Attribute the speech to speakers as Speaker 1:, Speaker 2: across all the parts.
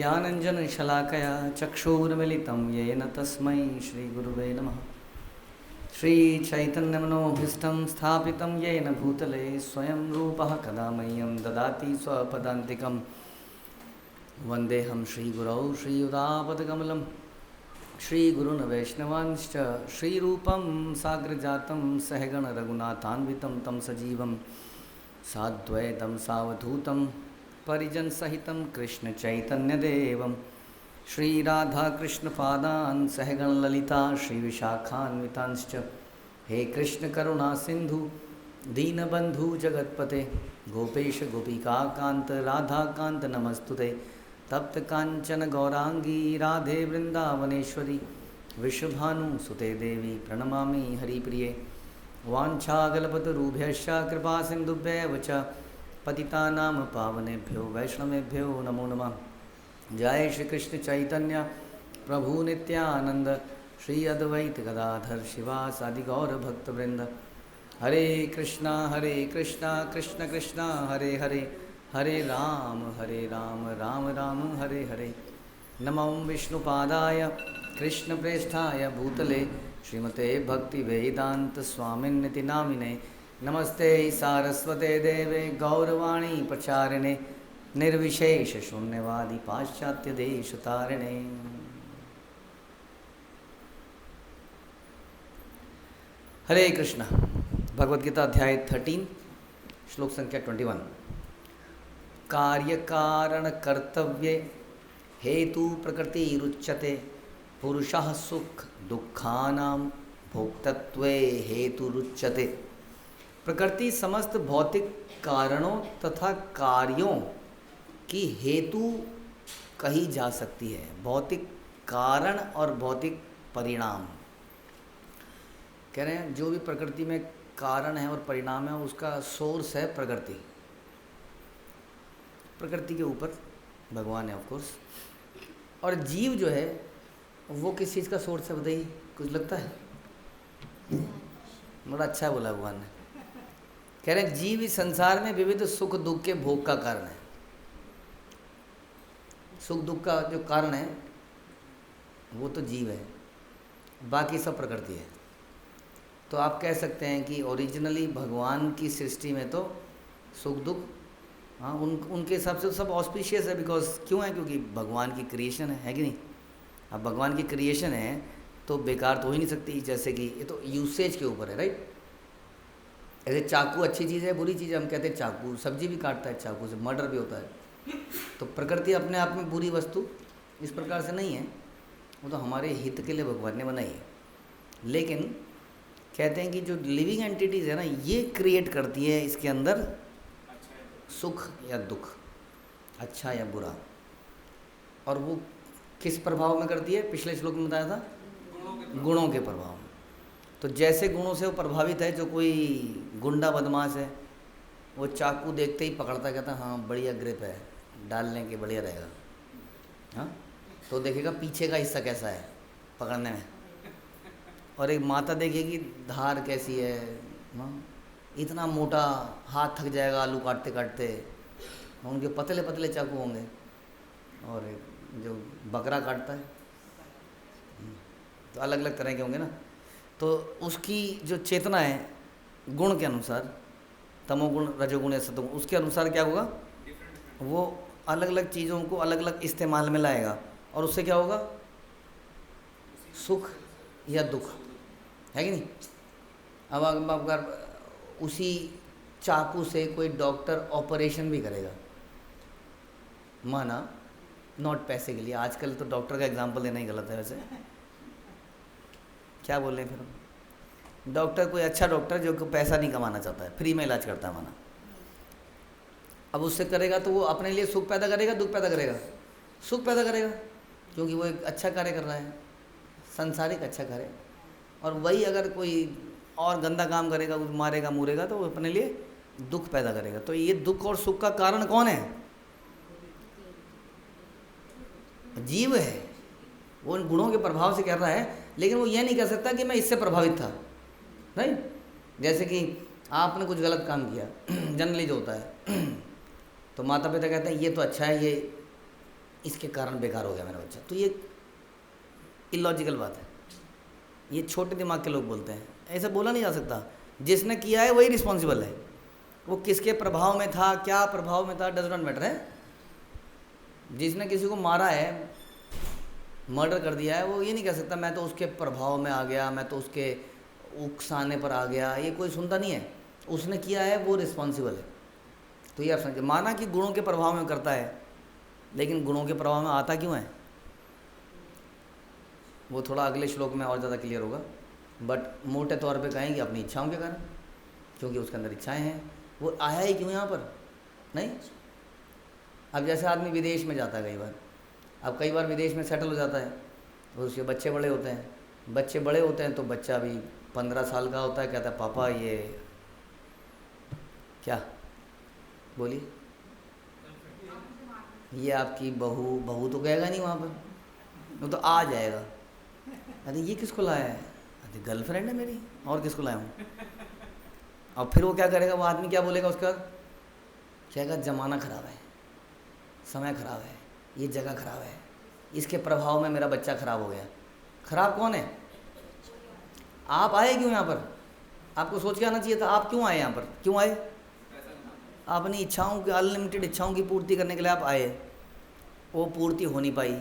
Speaker 1: ज्ञानञ्जनशलाकया चक्षुरुन्मिलितं येन तस्मै श्रीगुरुवे नमः। श्रीचैतन्यमनोभीष्टं स्थापितं येन भूतले स्वयं रूपः कदा मह्यं ददाति स्वपदान्तिकं। वन्देऽहं श्रीगुरौ श्रीयुतापदकमलं श्रीगुरून् वैष्णवांश्च श्रीरूपं साग्रजातं सहगण रघुनाथान्वितं तं सजीवं साद्वैतं सावधूतं परिजन सहितं कृष्ण चैतन्यदेवं श्रीराधाकृष्णपादान् सहगण ललिता श्रीविशाखान्वितांश्च। हे कृष्ण करुणा सिंधु दीनबंधु जगत्पते गोपेश गोपिकाकांत राधाकांत नमस्तुते। तप्त कांचन गौरांगी राधे वृंदावनेश्वरी विश्वभानुसुते देवी प्रणमामि हरिप्रिये। वाञ्छाकल्पतरुभ्यश्च कृपा सिन्धुभ्येव च पतितानां पावनेभ्यो वैष्णवेभ्यो नमो नमः। जय श्री कृष्ण चैतन्य प्रभु नित्यानंद श्री अद्वैत गदाधर शिवासादि गौर भक्तवृंद। हरे कृष्णा कृष्ण कृष्णा हरे हरे हरे राम राम राम हरे हरे। नमो विष्णुपादाय कृष्णप्रेष्ठाय भूतले श्रीमते भक्तिवेदांत स्वामिन्निति नामिने। नमस्ते सारस्वते देवे गौरवाणी प्रचारिणे निर्विशेष शून्यवादी पाश्चात्य देश तारिणे। हरे कृष्ण। भगवद गीता अध्याय 13 श्लोक संख्या 21। कार्य कारण कर्तव्ये हेतु प्रकृति रुच्यते पुरुषः सुख दुखानां भोक्तत्वे हेतु रुच्यते। प्रकृति समस्त भौतिक कारणों तथा कार्यों की हेतु कही जा सकती है। भौतिक कारण और भौतिक परिणाम कह रहे हैं, जो भी प्रकृति में कारण है और परिणाम है उसका सोर्स है प्रकृति। प्रकृति के ऊपर भगवान है ऑफ कोर्स, और जीव जो है वो किस चीज़ का सोर्स है बताइए, कुछ लगता है? बड़ा अच्छा बोला भगवान ने। कह रहे हैं जीव इस संसार में विविध सुख दुख के भोग का कारण है। सुख दुख का जो कारण है वो तो जीव है, बाकी सब प्रकृति है। तो आप कह सकते हैं कि ओरिजिनली भगवान की सृष्टि में तो सुख दुख हाँ उनके हिसाब से तो सब ऑस्पिशियस है। बिकॉज क्यों है? क्योंकि भगवान की क्रिएशन है कि नहीं। अब भगवान की क्रिएशन है तो बेकार तो हो ही नहीं सकती। जैसे कि ये तो यूसेज के ऊपर है, राइट। ऐसे चाकू अच्छी चीज़ है बुरी चीज़ है, हम कहते हैं चाकू सब्जी भी काटता है, चाकू से मर्डर भी होता है। तो प्रकृति अपने आप में बुरी वस्तु इस प्रकार से नहीं है, वो तो हमारे हित के लिए भगवान ने बनाई है। लेकिन कहते हैं कि जो लिविंग एंटिटीज़ है ना, ये क्रिएट करती है इसके अंदर सुख या दुख, अच्छा या बुरा। और वो किस प्रभाव में करती है? पिछले श्लोक में बताया था, गुणों के प्रभाव में। तो जैसे गुणों से वो प्रभावित है, जो कोई गुंडा बदमाश है वो चाकू देखते ही पकड़ता, कहता हाँ बढ़िया ग्रिप है, डालने के बढ़िया रहेगा। हाँ, तो देखेगा पीछे का हिस्सा कैसा है पकड़ने में। और एक माता देखेगी धार कैसी है, हाँ इतना मोटा, हाथ थक जाएगा आलू काटते काटते। उनके पतले पतले चाकू होंगे। और जो बकरा काटता है तो अलग अलग तरह के होंगे ना। तो उसकी जो चेतना है गुण के अनुसार, तमोगुण रजोगुण या सतोगुण, उसके अनुसार क्या होगा, वो अलग अलग चीज़ों को अलग अलग इस्तेमाल में लाएगा। और उससे क्या होगा, सुख या दुख, है कि नहीं। अब अगर उसी चाकू से कोई डॉक्टर ऑपरेशन भी करेगा, माना नॉट पैसे के लिए, आजकल तो डॉक्टर का एग्जाम्पल देना ही गलत है वैसे, क्या बोल रहे हैं फिर। डॉक्टर कोई अच्छा डॉक्टर जो पैसा नहीं कमाना चाहता है, फ्री में इलाज करता है माना। अब उससे करेगा तो वो अपने लिए सुख पैदा करेगा दुख पैदा करेगा? सुख पैदा करेगा, क्योंकि वो एक अच्छा कार्य कर रहा है, संसारिक अच्छा कार्य। और वही अगर कोई और गंदा काम करेगा, मारेगा मुरेगा, तो वो अपने लिए दुख पैदा करेगा। तो ये दुख और सुख का कारण कौन है? जीव है। वो उन गुणों के प्रभाव से कर रहा है, लेकिन वो ये नहीं कह सकता कि मैं इससे प्रभावित था, नहीं। जैसे कि आपने कुछ गलत काम किया, जनरली जो होता है, तो माता पिता कहते हैं ये तो अच्छा है, ये इसके कारण बेकार हो गया मेरा बच्चा। तो ये इलॉजिकल बात है, ये छोटे दिमाग के लोग बोलते हैं, ऐसा बोला नहीं जा सकता। जिसने किया है वही रिस्पॉन्सिबल है, वो किसके प्रभाव में था, क्या प्रभाव में था, डज नॉट मैटर है। जिसने किसी को मारा है, मर्डर कर दिया है, वो ये नहीं कह सकता मैं तो उसके प्रभाव में आ गया, मैं तो उसके उकसाने पर आ गया, ये कोई सुनता नहीं है। उसने किया है, वो रिस्पॉन्सिबल है। तो ये आप समझिए, माना कि गुणों के प्रभाव में करता है, लेकिन गुणों के प्रभाव में आता क्यों है, वो थोड़ा अगले श्लोक में और ज़्यादा क्लियर होगा। बट मोटे तौर पे कहेंगे अपनी इच्छाओं के कारण, क्योंकि उसके अंदर इच्छाएं हैं। वो आया ही क्यों यहाँ पर, नहीं। अब जैसे आदमी विदेश में जाता है कई बार, अब कई बार विदेश में सेटल हो जाता है, तो उसके बच्चे बड़े होते हैं, बच्चे बड़े होते हैं तो बच्चा भी 15 साल का होता है, कहता है पापा ये क्या, बोलिए, ये आपकी बहू, बहू तो कहेगा नहीं वहाँ पर, वो तो आ जाएगा, अरे ये किसको लाया है, अरे गर्लफ्रेंड है मेरी, और किसको लाया हूँ। और फिर वो क्या करेगा, वो आदमी क्या बोलेगा उसके बाद, कहेगा ज़माना ख़राब है, समय ख़राब है, ये जगह ख़राब है, इसके प्रभाव में मेरा बच्चा ख़राब हो गया। ख़राब कौन है, आप आए क्यों यहाँ पर, आपको सोच के आना चाहिए था, आप क्यों आए यहाँ पर, क्यों आए, अपनी इच्छाओं की, अनलिमिटेड इच्छाओं की पूर्ति करने के लिए आप आए, वो पूर्ति हो नहीं पाई,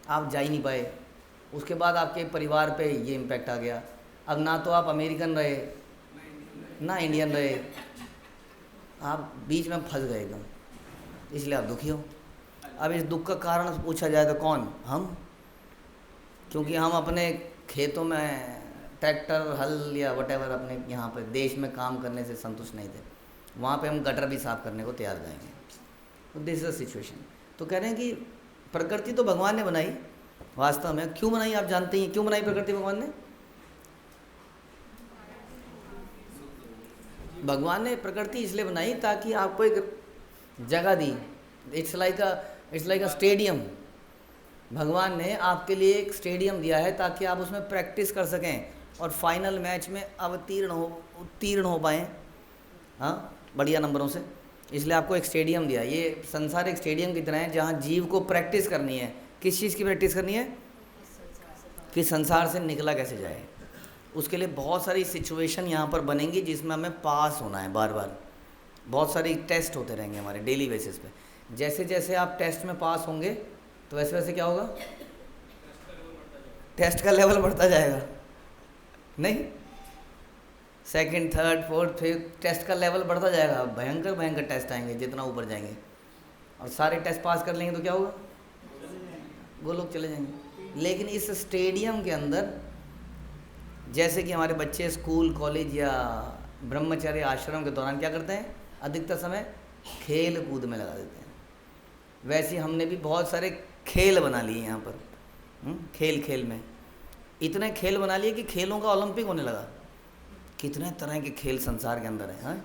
Speaker 1: आप जा ही नहीं पाए, उसके बाद आपके परिवार पे ये इम्पैक्ट आ गया। अब ना तो आप अमेरिकन रहे ना इंडियन रहे, आप बीच में फंस गए एकदम, इसलिए आप दुखी हो। अब इस दुख का कारण पूछा जाए तो कौन, हम, क्योंकि हम अपने खेतों में ट्रैक्टर, हल या वटेवर अपने यहाँ पर देश में काम करने से संतुष्ट नहीं थे, वहाँ पे हम गटर भी साफ करने को तैयार जाएंगे। तो दिस इज द सिचुएशन। तो कह रहे हैं कि प्रकृति तो भगवान ने बनाई, वास्तव में क्यों बनाई आप जानते हैं, क्यों बनाई प्रकृति भगवान ने, भगवान ने प्रकृति इसलिए बनाई ताकि आपको एक जगह दी। इट्स लाइक अ स्टेडियम, भगवान ने आपके लिए एक स्टेडियम दिया है ताकि आप उसमें प्रैक्टिस कर सकें और फाइनल मैच में उत्तीर्ण हो पाएँ, हाँ, बढ़िया नंबरों से। इसलिए आपको एक स्टेडियम दिया। ये संसार एक स्टेडियम की तरह है जहाँ जीव को प्रैक्टिस करनी है। किस चीज़ की प्रैक्टिस करनी है, कि संसार से निकला कैसे जाए। उसके लिए बहुत सारी सिचुएशन यहाँ पर बनेंगी जिसमें हमें पास होना है, बार बार बहुत सारे टेस्ट होते रहेंगे हमारे डेली बेसिस पे। जैसे जैसे आप टेस्ट में पास होंगे तो वैसे वैसे क्या होगा, टेस्ट का लेवल बढ़ता जाएगा, नहीं, second, third, fourth, fifth, test का लेवल बढ़ता जाएगा। भयंकर भयंकर टेस्ट आएंगे जितना ऊपर जाएंगे, और सारे टेस्ट पास कर लेंगे तो क्या होगा, गोलोक चले जाएंगे। लेकिन इस स्टेडियम के अंदर, जैसे कि हमारे बच्चे स्कूल, कॉलेज या ब्रह्मचर्य आश्रम के दौरान क्या करते हैं, अधिकतर समय खेल कूद में लगा देते हैं, वैसे हमने भी बहुत सारे खेल बना लिए यहाँ पर। खेल खेल में इतने खेल बना लिए कि खेलों का ओलंपिक होने लगा। कितने तरह के खेल संसार के अंदर है, हाँ?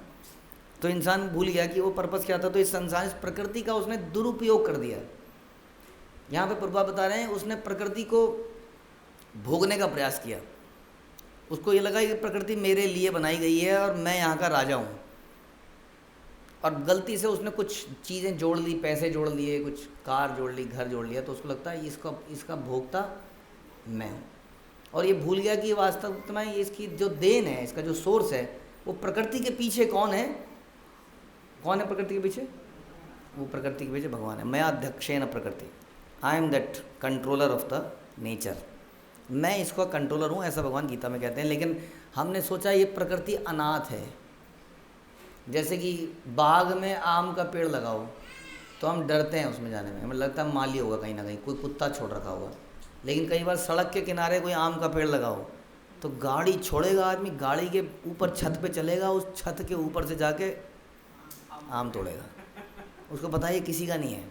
Speaker 1: तो इंसान भूल गया कि वो पर्पस क्या था। तो इस संसार, इस प्रकृति का उसने दुरुपयोग कर दिया। यहाँ पे प्रभुपाद बता रहे हैं, उसने प्रकृति को भोगने का प्रयास किया। उसको ये लगा कि प्रकृति मेरे लिए बनाई गई है और मैं यहाँ का राजा हूँ, और गलती से उसने कुछ चीज़ें जोड़ ली, पैसे जोड़ लिए, कुछ कार जोड़ ली, घर जोड़ लिया, तो उसको लगता है इसका भोक्ता मैं हूँ। और ये भूल गया कि वास्तव में इसकी जो देन है, इसका जो सोर्स है, वो प्रकृति के पीछे कौन है, कौन है प्रकृति के पीछे, वो प्रकृति के पीछे भगवान है। मैं अध्यक्षेन प्रकृति, I am that controller of the nature, मैं इसका कंट्रोलर हूँ, ऐसा भगवान गीता में कहते हैं। लेकिन हमने सोचा ये प्रकृति अनाथ है। जैसे कि बाग में आम का पेड़ लगाओ तो हम डरते हैं उसमें जाने में, हमें लगता है माली होगा कहीं ना कहीं, कोई कुत्ता छोड़ रखा होगा। लेकिन कई बार सड़क के किनारे कोई आम का पेड़ लगाओ तो गाड़ी छोड़ेगा आदमी, गाड़ी के ऊपर छत पे चलेगा, उस छत के ऊपर से जाके आम तोड़ेगा, उसको पता है ये किसी का नहीं है।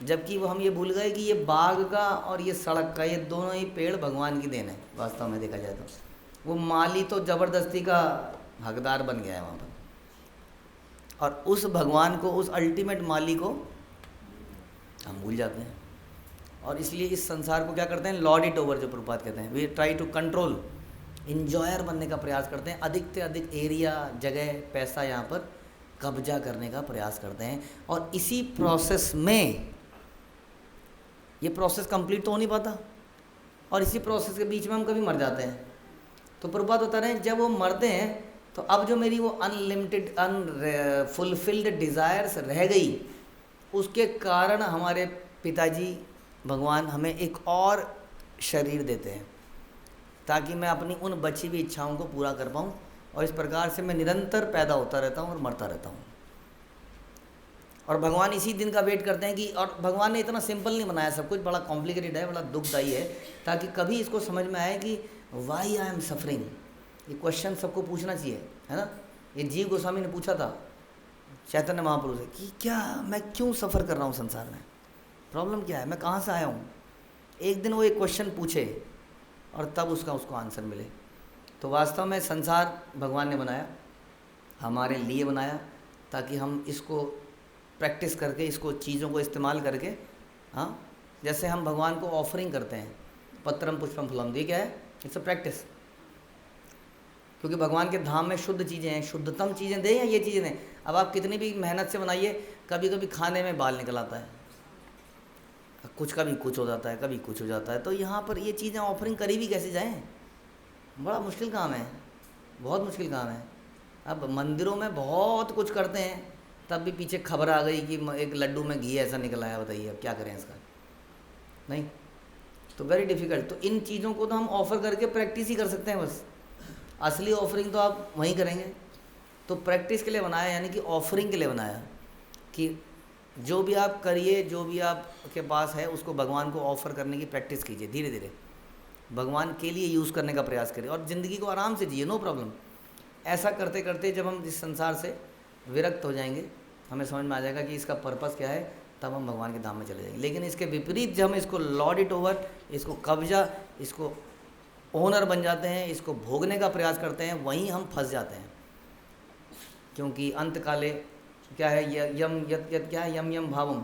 Speaker 1: जबकि वो हम ये भूल गए कि ये बाग का और ये सड़क का, ये दोनों ही पेड़ भगवान की देन है। वास्तव में देखा जाए तो वो माली तो ज़बरदस्ती का हकदार बन गया है वहाँ पर, और उस भगवान को, उस अल्टीमेट माली को हम भूल जाते हैं। और इसलिए इस संसार को क्या करते हैं, लॉर्ड इट ओवर, जो प्रभुपाद कहते हैं, we try to control, enjoyer बनने का प्रयास करते हैं। अधिक से अधिक एरिया, जगह, पैसा यहाँ पर कब्जा करने का प्रयास करते हैं। और इसी प्रोसेस में ये प्रोसेस कंप्लीट तो हो नहीं पाता, और इसी प्रोसेस के बीच में हम कभी मर जाते हैं। तो प्रभुपाद बता रहे हैं जब वो मरते हैं तो अब जो मेरी वो अनलिमिटेड अनफुलफिल्ड डिज़ायर्स रह गई, उसके कारण हमारे पिताजी भगवान हमें एक और शरीर देते हैं ताकि मैं अपनी उन बची हुई इच्छाओं को पूरा कर पाऊँ, और इस प्रकार से मैं निरंतर पैदा होता रहता हूँ और मरता रहता हूँ। और भगवान इसी दिन का वेट करते हैं कि, और भगवान ने इतना सिंपल नहीं बनाया, सब कुछ बड़ा कॉम्प्लिकेटेड है, बड़ा दुखदायी है, ताकि कभी इसको समझ में आए कि वाई आई एम सफरिंग। ये क्वेश्चन सबको पूछना चाहिए, है ना। ये जीव गोस्वामी ने पूछा था चैतन्य महाप्रभु से कि क्या मैं क्यों सफ़र कर रहा हूँ संसार में, प्रॉब्लम क्या है, मैं कहाँ से आया हूँ। एक दिन वो एक क्वेश्चन पूछे और तब उसको आंसर मिले। तो वास्तव में संसार भगवान ने बनाया, हमारे लिए बनाया, ताकि हम इसको प्रैक्टिस करके, इसको चीज़ों को इस्तेमाल करके, हाँ, जैसे हम भगवान को ऑफरिंग करते हैं, पत्रम पुष्पम फलम, ये क्या है, इट्स अ प्रैक्टिस। क्योंकि भगवान के धाम में शुद्ध चीज़ें हैं, शुद्धतम चीज़ें दें या ये चीज़ें दें। अब आप कितनी भी मेहनत से बनाइए, कभी कभी खाने में बाल निकल आता है, कुछ कभी कुछ हो जाता है, कभी कुछ हो जाता है। तो यहाँ पर ये चीज़ें ऑफरिंग करी भी कैसे जाएँ, बड़ा मुश्किल काम है, बहुत मुश्किल काम है। अब मंदिरों में बहुत कुछ करते हैं, तब भी पीछे खबर आ गई कि एक लड्डू में घी ऐसा निकल आया, बताइए अब क्या करें इसका, नहीं तो वेरी डिफ़िकल्ट। तो इन चीज़ों को तो हम ऑफ़र करके प्रैक्टिस ही कर सकते हैं बस, असली ऑफरिंग तो आप वहीं करेंगे। तो प्रैक्टिस के लिए बनाया, यानी कि ऑफरिंग के लिए बनाया, कि जो भी आप करिए, जो भी आपके पास है, उसको भगवान को ऑफ़र करने की प्रैक्टिस कीजिए, धीरे धीरे भगवान के लिए यूज़ करने का प्रयास करिए, और ज़िंदगी को आराम से जिए, नो प्रॉब्लम। ऐसा करते करते जब हम इस संसार से विरक्त हो जाएंगे, हमें समझ में आ जाएगा कि इसका पर्पस क्या है, तब हम भगवान के धाम में चले जाएंगे। लेकिन इसके विपरीत जब हम इसको लॉर्ड इट ओवर, इसको कब्जा, इसको ओनर बन जाते हैं, इसको भोगने का प्रयास करते हैं, वहीं हम फंस जाते हैं। क्योंकि अंत काले क्या है, यम यत यत क्या है, यम यम भावम,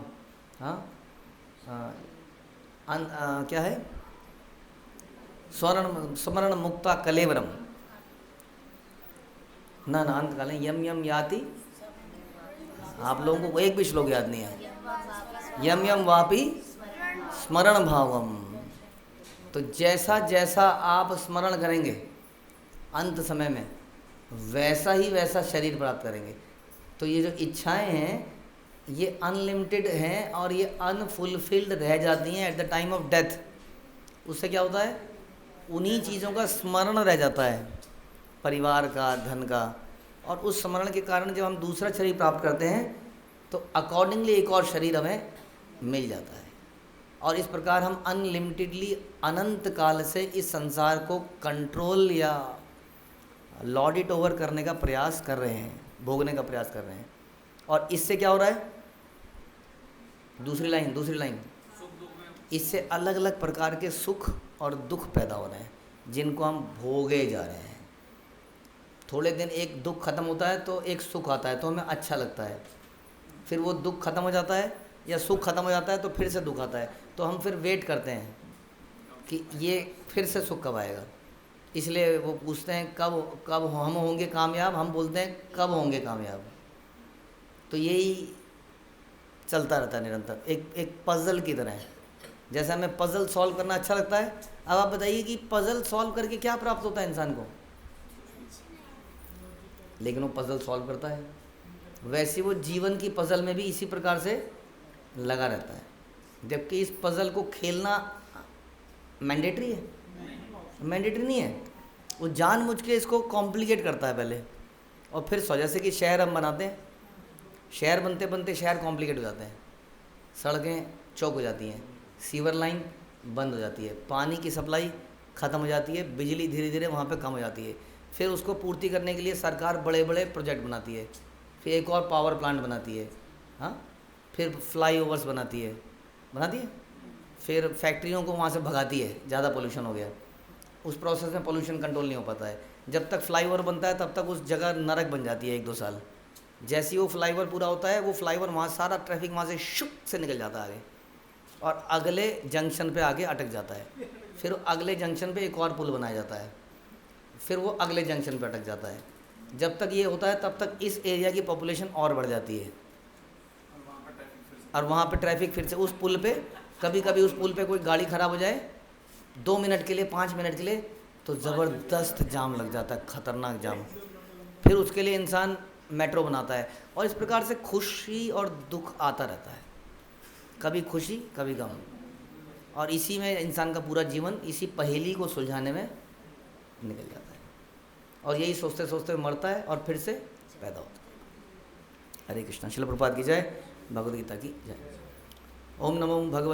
Speaker 1: हाँ, क्या है, स्मरण मुक्ता कलेवरम, ना अंत काले यम यम याति, आप लोगों को एक भी श्लोक याद नहीं है, यम यम वापी स्मरण भावम। तो जैसा जैसा आप स्मरण करेंगे अंत समय में, वैसा ही वैसा शरीर प्राप्त करेंगे। तो ये जो इच्छाएं हैं ये अनलिमिटेड हैं, और ये अनफुलफिल्ड रह जाती हैं at the time of death. उससे क्या होता है, उन्हीं चीज़ों का स्मरण रह जाता है, परिवार का, धन का, और उस स्मरण के कारण जब हम दूसरा शरीर प्राप्त करते हैं तो अकॉर्डिंगली एक और शरीर हमें मिल जाता है। और इस प्रकार हम अनलिमिटेडली, अनंत काल से इस संसार को कंट्रोल या लॉर्ड इट ओवर करने का प्रयास कर रहे हैं, भोगने का प्रयास कर रहे हैं। और इससे क्या हो रहा है, दूसरी लाइन, इससे अलग अलग प्रकार के सुख और दुख पैदा हो रहे हैं, जिनको हम भोगे जा रहे हैं। थोड़े दिन एक दुख खत्म होता है तो एक सुख आता है, तो हमें अच्छा लगता है, फिर वो दुख खत्म हो जाता है या सुख खत्म हो जाता है तो फिर से दुख आता है, तो हम फिर वेट करते हैं कि ये फिर से सुख कब आएगा। इसलिए वो पूछते हैं कब हम होंगे कामयाब, हम बोलते हैं कब होंगे कामयाब। तो यही चलता रहता है निरंतर, एक पजल की तरह। जैसे हमें पजल सॉल्व करना अच्छा लगता है, अब आप बताइए कि पजल सॉल्व करके क्या प्राप्त होता है इंसान को, लेकिन वो पजल सॉल्व करता है। वैसे वो जीवन की पजल में भी इसी प्रकार से लगा रहता है, जबकि इस पजल को खेलना मैंडेटरी है, मैंडेटरी नहीं है। वो जानबूझ के इसको कॉम्प्लिकेट करता है पहले, और फिर जैसे कि शहर हम बनाते हैं, शहर बनते बनते शहर कॉम्प्लिकेट हो जाते हैं, सड़कें चौक हो जाती हैं, सीवर लाइन बंद हो जाती है, पानी की सप्लाई ख़त्म हो जाती है, बिजली धीरे धीरे वहाँ पे कम हो जाती है। फिर उसको पूर्ति करने के लिए सरकार बड़े बड़े प्रोजेक्ट बनाती है, फिर एक और पावर प्लांट बनाती है, हाँ, फिर फ्लाईओवर्स बनाती है, फिर फैक्ट्रियों को वहाँ से भगाती है, ज़्यादा पोल्यूशन हो गया। उस प्रोसेस में पोल्यूशन कंट्रोल नहीं हो पाता है। जब तक फ्लाईओवर बनता है तब तक उस जगह नरक बन जाती है 1-2 साल। जैसे ही वो फ्लाईओवर पूरा होता है, वो फ्लाईओवर वहाँ सारा ट्रैफिक वहाँ से शुक से निकल जाता है आगे, और अगले जंक्शन पे आके अटक जाता है। फिर अगले जंक्शन पे एक और पुल बनाया जाता है, फिर वो अगले जंक्शन पे अटक जाता है। जब तक ये होता है तब तक इस एरिया की पॉपुलेशन और बढ़ जाती है, और वहाँ पे ट्रैफिक फिर से उस पुल पे, कभी कभी उस पुल पे कोई गाड़ी खराब हो जाए 2 मिनट के लिए, 5 मिनट के लिए, तो ज़बरदस्त जाम लग जाता है, ख़तरनाक जाम। फिर उसके लिए इंसान मेट्रो बनाता है, और इस प्रकार से खुशी और दुख आता रहता है, कभी खुशी कभी गम, और इसी में इंसान का पूरा जीवन इसी पहेली को सुलझाने में निकल जाता है, और यही सोचते सोचते मरता है और फिर से पैदा होता है। हरे कृष्णा। श्रील प्रभुपाद की जय, भगवद गीता की जय। ओम नमो भगवते